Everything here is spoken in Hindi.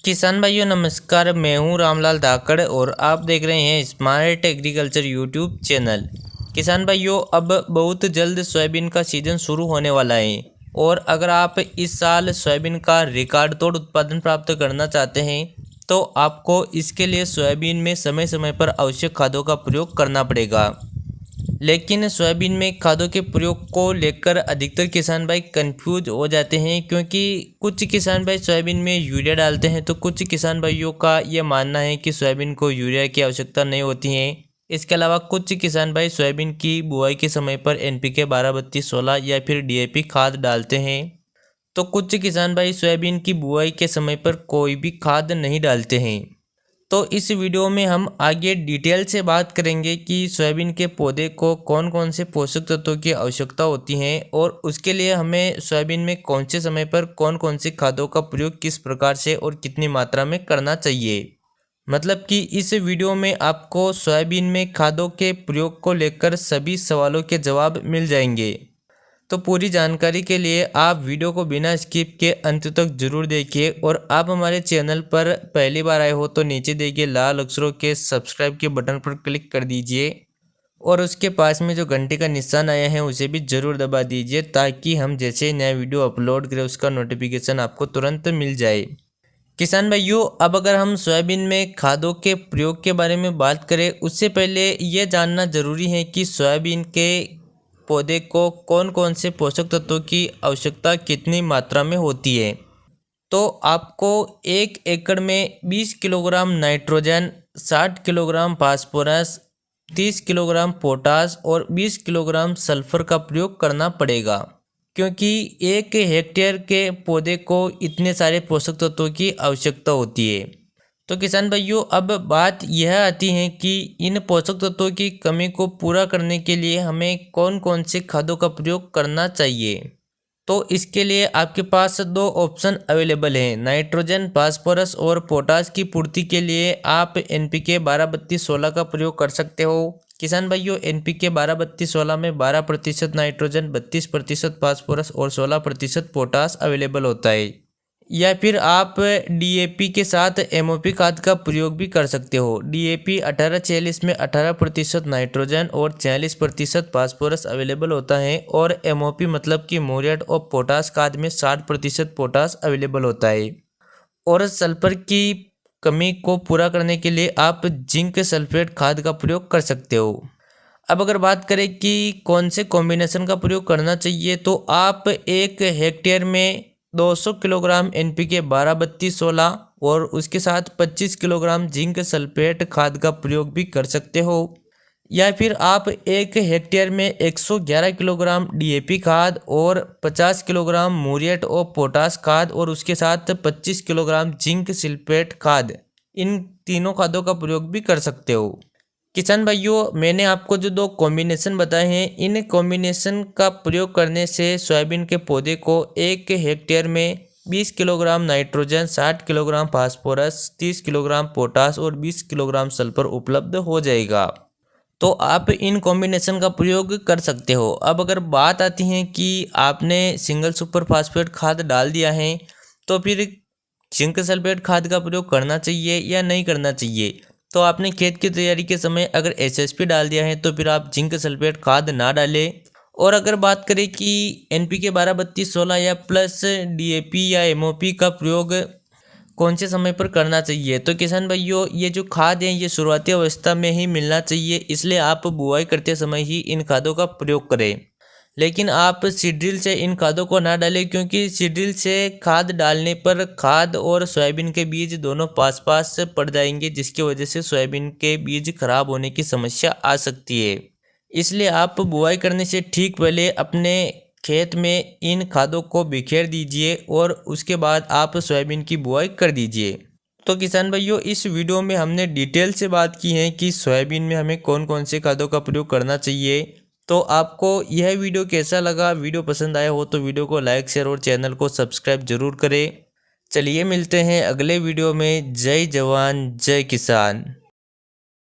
किसान भाइयों नमस्कार। मैं हूं रामलाल धाकड़ और आप देख रहे हैं स्मार्ट एग्रीकल्चर यूट्यूब चैनल। किसान भाइयों अब बहुत जल्द सोयाबीन का सीज़न शुरू होने वाला है और अगर आप इस साल सोयाबीन का रिकॉर्ड तोड़ उत्पादन प्राप्त करना चाहते हैं तो आपको इसके लिए सोयाबीन में समय समय पर आवश्यक खादों का प्रयोग करना पड़ेगा। लेकिन सोयाबीन में खादों के प्रयोग को लेकर अधिकतर किसान भाई कंफ्यूज हो जाते हैं, क्योंकि कुछ किसान भाई सोयाबीन में यूरिया डालते हैं तो कुछ किसान भाइयों का ये मानना है कि सोयाबीन को यूरिया की आवश्यकता नहीं होती है। इसके अलावा कुछ किसान भाई सोयाबीन की बुआई के समय पर NPK 12-32-16 या फिर DAP खाद डालते हैं, तो कुछ किसान भाई सोयाबीन की बुआई के समय पर कोई भी खाद नहीं डालते हैं। तो इस वीडियो में हम आगे डिटेल से बात करेंगे कि सोयाबीन के पौधे को कौन कौन से पोषक तत्वों की आवश्यकता होती है और उसके लिए हमें सोयाबीन में कौन से समय पर कौन कौन सी खादों का प्रयोग किस प्रकार से और कितनी मात्रा में करना चाहिए। मतलब कि इस वीडियो में आपको सोयाबीन में खादों के प्रयोग को लेकर सभी सवालों के जवाब मिल जाएंगे। तो पूरी जानकारी के लिए आप वीडियो को बिना स्किप के अंत तक जरूर देखिए और आप हमारे चैनल पर पहली बार आए हो तो नीचे दिए लाल अक्षरों के सब्सक्राइब के बटन पर क्लिक कर दीजिए और उसके पास में जो घंटे का निशान आया है उसे भी ज़रूर दबा दीजिए, ताकि हम जैसे नया वीडियो अपलोड करें उसका नोटिफिकेशन आपको तुरंत मिल जाए। किसान भाइयों, अब अगर हम सोयाबीन में खादों के प्रयोग के बारे में बात करें उससे पहले ये जानना ज़रूरी है कि सोयाबीन के पौधे को कौन कौन से पोषक तत्वों की आवश्यकता कितनी मात्रा में होती है। तो आपको 1 एकड़ में 20 kilogram nitrogen, 60 kilogram phosphorus, 30 kilogram potash और 20 किलोग्राम सल्फर का प्रयोग करना पड़ेगा, क्योंकि 1 हेक्टेयर के पौधे को इतने सारे पोषक तत्वों की आवश्यकता होती है। तो किसान भाइयों, अब बात यह आती है कि इन पोषक तत्वों की कमी को पूरा करने के लिए हमें कौन कौन से खादों का प्रयोग करना चाहिए। तो इसके लिए आपके पास 2 ऑप्शन अवेलेबल हैं। नाइट्रोजन, फास्फोरस और पोटास की पूर्ति के लिए आप NPK 12-32-16 का प्रयोग कर सकते हो। किसान भाइयों, NPK 12-32-16 में 12% नाइट्रोजन, 32% फास्फोरस और 16% पोटास अवेलेबल होता है। या फिर आप DAP के साथ MOP खाद का प्रयोग भी कर सकते हो। DAP 18-46 में 18% नाइट्रोजन और 46% फास्फोरस अवेलेबल होता है और MOP मतलब कि म्यूरेट और पोटास खाद में 60% पोटास अवेलेबल होता है। और सल्फर की कमी को पूरा करने के लिए आप जिंक सल्फेट खाद का प्रयोग कर सकते हो। अब अगर बात करें कि कौन से कॉम्बिनेशन का प्रयोग करना चाहिए, तो आप 1 हेक्टेयर में 200 किलोग्राम NPK 12-32-16 और उसके साथ 25 किलोग्राम जिंक सल्फेट खाद का प्रयोग भी कर सकते हो। या फिर आप 1 हेक्टेयर में 111 किलोग्राम DAP खाद और 50 किलोग्राम म्यूरेट और पोटास खाद और उसके साथ 25 किलोग्राम जिंक सल्फेट खाद, इन तीनों खादों का प्रयोग भी कर सकते हो। किसान भाइयों, मैंने आपको जो 2 कॉम्बिनेशन बताए हैं, इन कॉम्बिनेशन का प्रयोग करने से सोयाबीन के पौधे को 1 हेक्टेयर में 20 kilogram nitrogen, 60 kilogram phosphorus, 30 kilogram potash और 20 किलोग्राम सल्फर उपलब्ध हो जाएगा। तो आप इन कॉम्बिनेशन का प्रयोग कर सकते हो। अब अगर बात आती है कि आपने सिंगल सुपर फास्फेट खाद डाल दिया है तो फिर जिंक सल्फेट खाद का प्रयोग करना चाहिए या नहीं करना चाहिए। तो आपने खेत की तैयारी के समय अगर SSP डाल दिया है तो फिर आप जिंक सल्फेट खाद ना डालें। और अगर बात करें कि NPK 12-32-16 या प्लस DAP या MOP का प्रयोग कौन से समय पर करना चाहिए, तो किसान भाइयों ये जो खाद है ये शुरुआती अवस्था में ही मिलना चाहिए, इसलिए आप बुआई करते समय ही इन खादों का प्रयोग करें। लेकिन आप सीड्रिल से इन खादों को ना डालें, क्योंकि सीड्रिल से खाद डालने पर खाद और सोयाबीन के बीज दोनों पास पास पड़ जाएंगे, जिसकी वजह से सोयाबीन के बीज खराब होने की समस्या आ सकती है। इसलिए आप बुआई करने से ठीक पहले अपने खेत में इन खादों को बिखेर दीजिए और उसके बाद आप सोयाबीन की बुआई कर दीजिए। तो किसान भाइयों, इस वीडियो में हमने डिटेल से बात की है कि सोयाबीन में हमें कौन कौन से खादों का प्रयोग करना चाहिए। तो आपको यह वीडियो कैसा लगा? वीडियो पसंद आया हो तो वीडियो को लाइक, शेयर और चैनल को सब्सक्राइब जरूर करें। चलिए मिलते हैं अगले वीडियो में। जय जवान जय किसान।